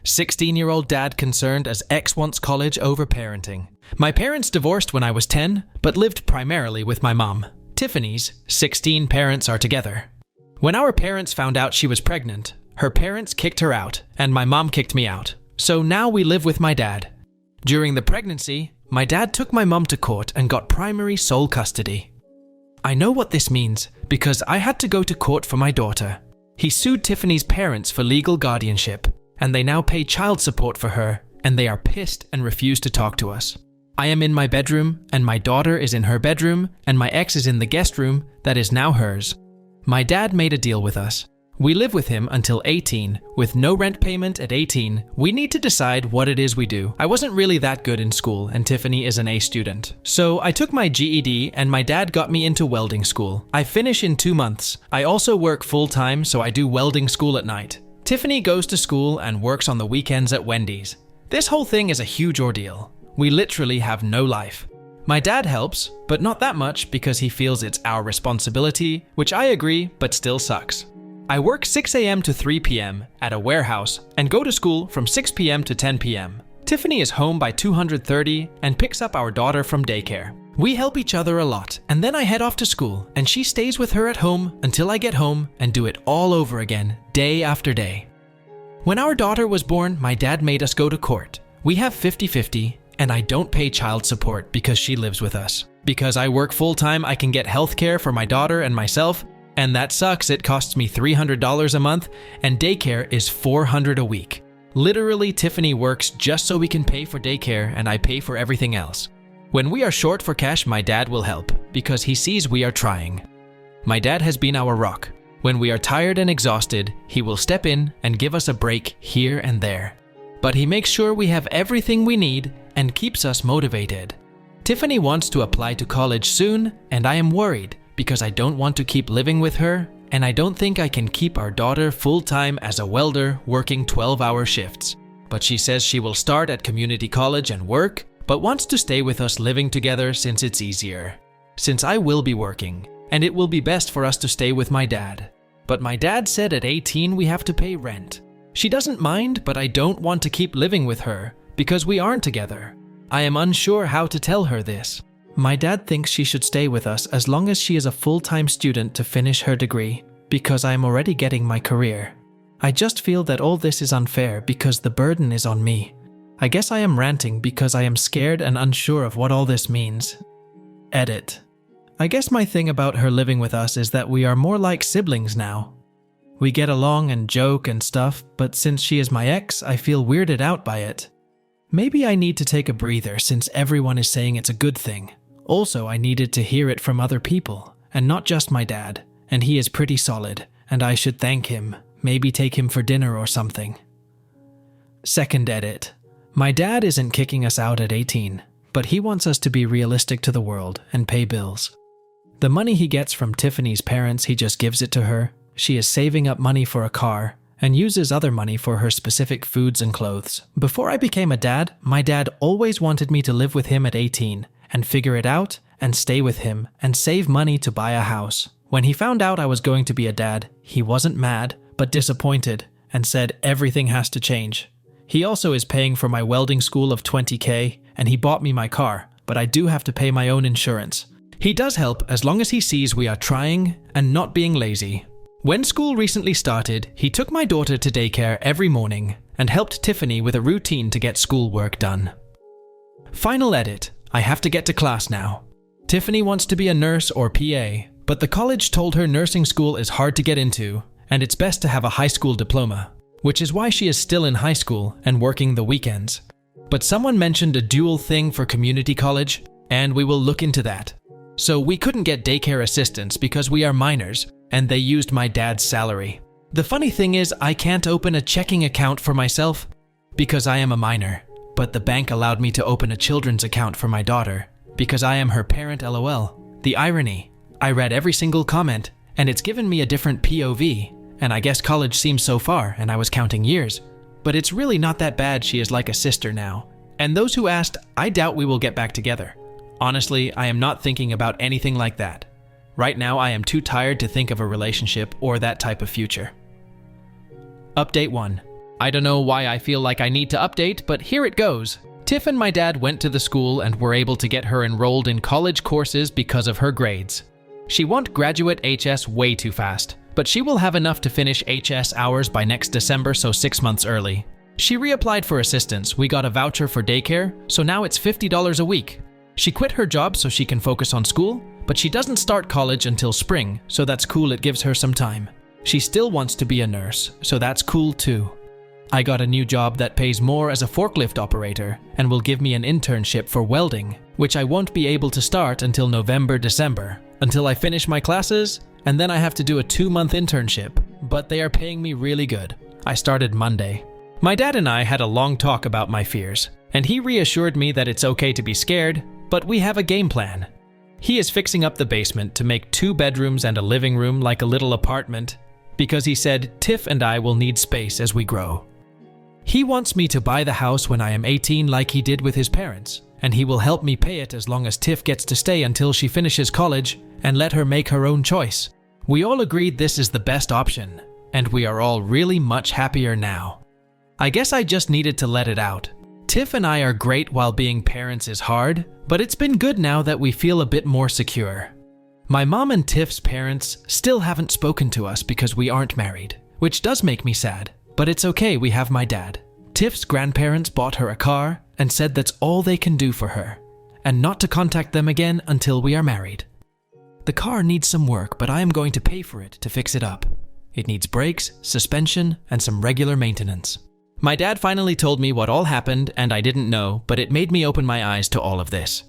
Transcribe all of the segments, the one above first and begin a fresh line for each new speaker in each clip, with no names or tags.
16-year-old dad concerned as ex wants college over parenting. My parents divorced when I was 10, but lived primarily with my mom. Tiffany's 16 parents are together. When our parents found out she was pregnant, her parents kicked her out, and my mom kicked me out. So now we live with my dad. During the pregnancy, my dad took my mom to court and got primary sole custody. I know what this means because I had to go to court for my daughter. He sued Tiffany's parents for legal guardianship, and they now pay child support for her, and they are pissed and refuse to talk to us. I am in my bedroom, and my daughter is in her bedroom, and my ex is in the guest room that is now hers. My dad made a deal with us. We live with him until 18. With no rent payment at 18, we need to decide what it is we do. I wasn't really that good in school, and Tiffany is an A student. So I took my GED, and my dad got me into welding school. I finish in 2 months. I also work full-time, so I do welding school at night. Tiffany goes to school and works on the weekends at Wendy's. This whole thing is a huge ordeal. We literally have no life. My dad helps, but not that much because he feels it's our responsibility, which I agree, but still sucks. I work 6 a.m. to 3 p.m. at a warehouse and go to school from 6 p.m. to 10 p.m. Tiffany is home by 2:30 and picks up our daughter from daycare. We help each other a lot, and then I head off to school, and she stays with her at home until I get home and do it all over again, day after day. When our daughter was born, my dad made us go to court. We have 50-50, and I don't pay child support because she lives with us. Because I work full-time, I can get health care for my daughter and myself, and that sucks. It costs me $300 a month, and daycare is $400 a week. Literally, Tiffany works just so we can pay for daycare, and I pay for everything else. When we are short for cash, my dad will help, because he sees we are trying. My dad has been our rock. When we are tired and exhausted, he will step in and give us a break here and there. But he makes sure we have everything we need and keeps us motivated. Tiffany wants to apply to college soon, and I am worried because I don't want to keep living with her, and I don't think I can keep our daughter full-time as a welder working 12-hour shifts. But she says she will start at community college and work, but wants to stay with us living together since it's easier. Since I will be working, and it will be best for us to stay with my dad. But my dad said at 18 we have to pay rent. She doesn't mind, but I don't want to keep living with her because we aren't together. I am unsure how to tell her this. My dad thinks she should stay with us as long as she is a full-time student to finish her degree, because I am already getting my career. I just feel that all this is unfair because the burden is on me. I guess I am ranting because I am scared and unsure of what all this means. Edit. I guess my thing about her living with us is that we are more like siblings now. We get along and joke and stuff, but since she is my ex, I feel weirded out by it. Maybe I need to take a breather since everyone is saying it's a good thing. Also, I needed to hear it from other people, and not just my dad, and he is pretty solid, and I should thank him, maybe take him for dinner or something. Second edit. My dad isn't kicking us out at 18, but he wants us to be realistic to the world and pay bills. The money he gets from Tiffany's parents, he just gives it to her. She is saving up money for a car, and uses other money for her specific foods and clothes. Before I became a dad, my dad always wanted me to live with him at 18, and figure it out, and stay with him, and save money to buy a house. When he found out I was going to be a dad, he wasn't mad, but disappointed, and said everything has to change. He also is paying for my welding school of $20,000, and he bought me my car, but I do have to pay my own insurance. He does help as long as he sees we are trying and not being lazy. When school recently started, he took my daughter to daycare every morning and helped Tiffany with a routine to get schoolwork done. Final edit. I have to get to class now. Tiffany wants to be a nurse or PA, but the college told her nursing school is hard to get into, and it's best to have a high school diploma, which is why she is still in high school and working the weekends. But someone mentioned a dual thing for community college, and we will look into that. So we couldn't get daycare assistance because we are minors, and they used my dad's salary. The funny thing is, I can't open a checking account for myself because I am a minor, but the bank allowed me to open a children's account for my daughter because I am her parent. LOL. The irony. I read every single comment, and it's given me a different POV, and I guess college seems so far, and I was counting years. But it's really not that bad. She is like a sister now. And those who asked, I doubt we will get back together. Honestly, I am not thinking about anything like that. Right now, I am too tired to think of a relationship or that type of future. Update 1. I don't know why I feel like I need to update, but here it goes. Tiff and my dad went to the school and were able to get her enrolled in college courses because of her grades. She won't graduate HS way too fast, but she will have enough to finish HS hours by next December, so 6 months early. She reapplied for assistance, we got a voucher for daycare, so now it's $50 a week. She quit her job so she can focus on school, but she doesn't start college until spring, so that's cool, it gives her some time. She still wants to be a nurse, so that's cool too. I got a new job that pays more as a forklift operator and will give me an internship for welding, which I won't be able to start until November, December, until I finish my classes, and then I have to do a 2-month internship, but they are paying me really good. I started Monday. My dad and I had a long talk about my fears, and he reassured me that it's okay to be scared, but we have a game plan. He is fixing up the basement to make 2 bedrooms and a living room like a little apartment, because he said Tiff and I will need space as we grow. He wants me to buy the house when I am 18 like he did with his parents, and he will help me pay it as long as Tiff gets to stay until she finishes college and let her make her own choice. We all agreed this is the best option, and we are all really much happier now. I guess I just needed to let it out. Tiff and I are great while being parents is hard, but it's been good now that we feel a bit more secure. My mom and Tiff's parents still haven't spoken to us because we aren't married, which does make me sad. But it's okay, we have my dad. Tiff's grandparents bought her a car and said that's all they can do for her, and not to contact them again until we are married. The car needs some work, but I am going to pay for it to fix it up. It needs brakes, suspension, and some regular maintenance. My dad finally told me what all happened, and I didn't know, but it made me open my eyes to all of this.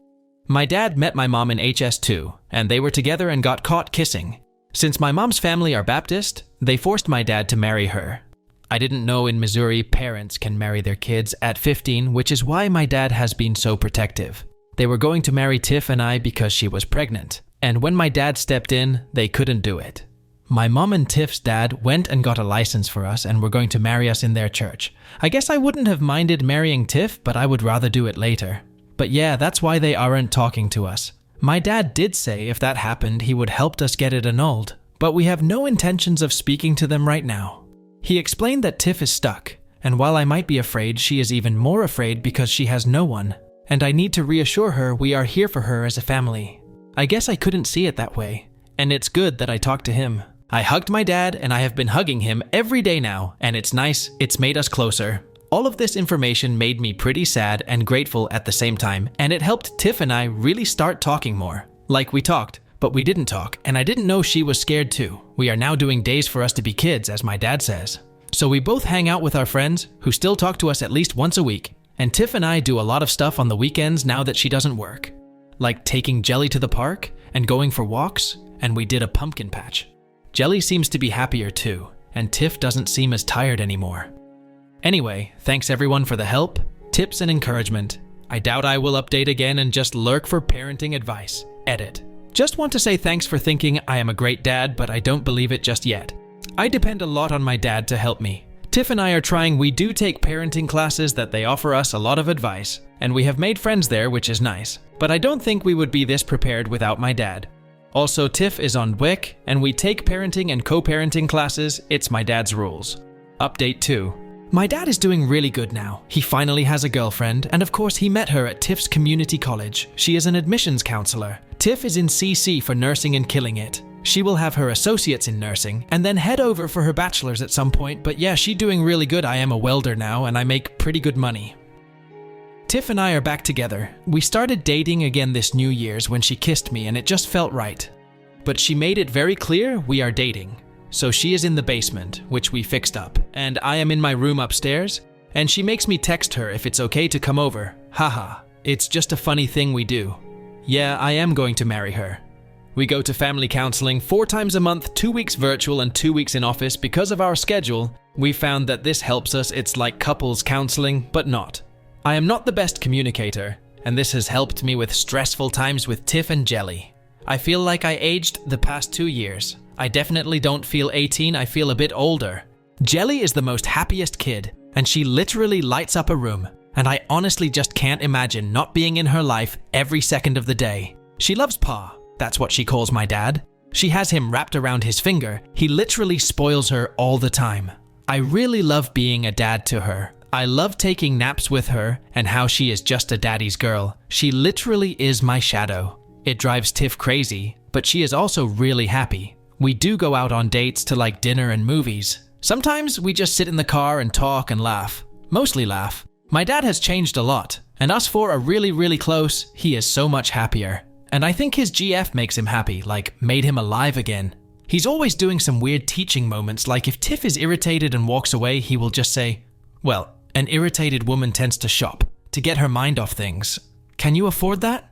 My dad met my mom in HS2, and they were together and got caught kissing. Since my mom's family are Baptist, they forced my dad to marry her. I didn't know in Missouri parents can marry their kids at 15, which is why my dad has been so protective. They were going to marry Tiff and I because she was pregnant, and when my dad stepped in, they couldn't do it. My mom and Tiff's dad went and got a license for us and were going to marry us in their church. I guess I wouldn't have minded marrying Tiff, but I would rather do it later. But yeah, that's why they aren't talking to us. My dad did say if that happened, he would help us get it annulled, but we have no intentions of speaking to them right now. He explained that Tiff is stuck, and while I might be afraid, she is even more afraid because she has no one, and I need to reassure her we are here for her as a family. I guess I couldn't see it that way, and it's good that I talked to him. I hugged my dad, and I have been hugging him every day now, and it's nice, it's made us closer. All of this information made me pretty sad and grateful at the same time, and it helped Tiff and I really start talking more. Like we talked, but we didn't talk, and I didn't know she was scared too. We are now doing days for us to be kids, as my dad says. So we both hang out with our friends, who still talk to us at least once a week, and Tiff and I do a lot of stuff on the weekends now that she doesn't work. Like taking Jelly to the park, and going for walks, and we did a pumpkin patch. Jelly seems to be happier too, and Tiff doesn't seem as tired anymore. Anyway, thanks everyone for the help, tips, and encouragement. I doubt I will update again and just lurk for parenting advice. Edit. Just want to say thanks for thinking I am a great dad, but I don't believe it just yet. I depend a lot on my dad to help me. Tiff and I are trying. We do take parenting classes that they offer us a lot of advice, and we have made friends there, which is nice. But I don't think we would be this prepared without my dad. Also, Tiff is on WIC, and we take parenting and co-parenting classes. It's my dad's rules. Update 2. My dad is doing really good now. He finally has a girlfriend, and of course he met her at Tiff's community college. She is an admissions counselor. Tiff is in CC for nursing and killing it. She will have her associates in nursing, and then head over for her bachelor's at some point, but yeah, she's doing really good. I am a welder now, and I make pretty good money. Tiff and I are back together. We started dating again this New Year's when she kissed me, and it just felt right. But she made it very clear we are dating. So she is in the basement, which we fixed up, and I am in my room upstairs, and she makes me text her if it's okay to come over. Haha, it's just a funny thing we do. Yeah, I am going to marry her. We go to family counseling 4 times a month, 2 weeks virtual and 2 weeks in office. Because of our schedule, we found that this helps us. It's like couples counseling, but not. I am not the best communicator, and this has helped me with stressful times with Tiff and Jelly. I feel like I aged the past 2 years. I definitely don't feel 18, I feel a bit older. Jelly is the most happiest kid, and she literally lights up a room, and I honestly just can't imagine not being in her life every second of the day. She loves Pa, that's what she calls my dad. She has him wrapped around his finger. He literally spoils her all the time. I really love being a dad to her. I love taking naps with her and how she is just a daddy's girl. She literally is my shadow. It drives Tiff crazy, but she is also really happy. We do go out on dates to like dinner and movies. Sometimes we just sit in the car and talk and laugh. Mostly laugh. My dad has changed a lot, and us four are really close. He is so much happier. And I think his GF makes him happy, like made him alive again. He's always doing some weird teaching moments, like if Tiff is irritated and walks away, he will just say, "Well, an irritated woman tends to shop, to get her mind off things. Can you afford that?"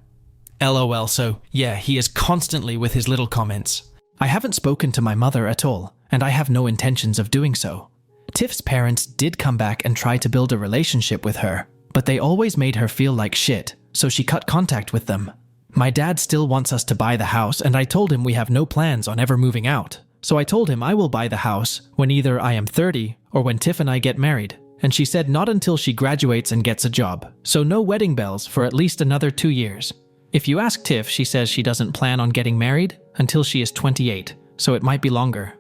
LOL, so yeah, he is constantly with his little comments. I haven't spoken to my mother at all, and I have no intentions of doing so. Tiff's parents did come back and try to build a relationship with her, but they always made her feel like shit, so she cut contact with them. My dad still wants us to buy the house, and I told him we have no plans on ever moving out. So I told him I will buy the house when either I am 30 or when Tiff and I get married. And she said not until she graduates and gets a job, so no wedding bells for at least another 2 years. If you ask Tiff, she says she doesn't plan on getting married until she is 28, so it might be longer.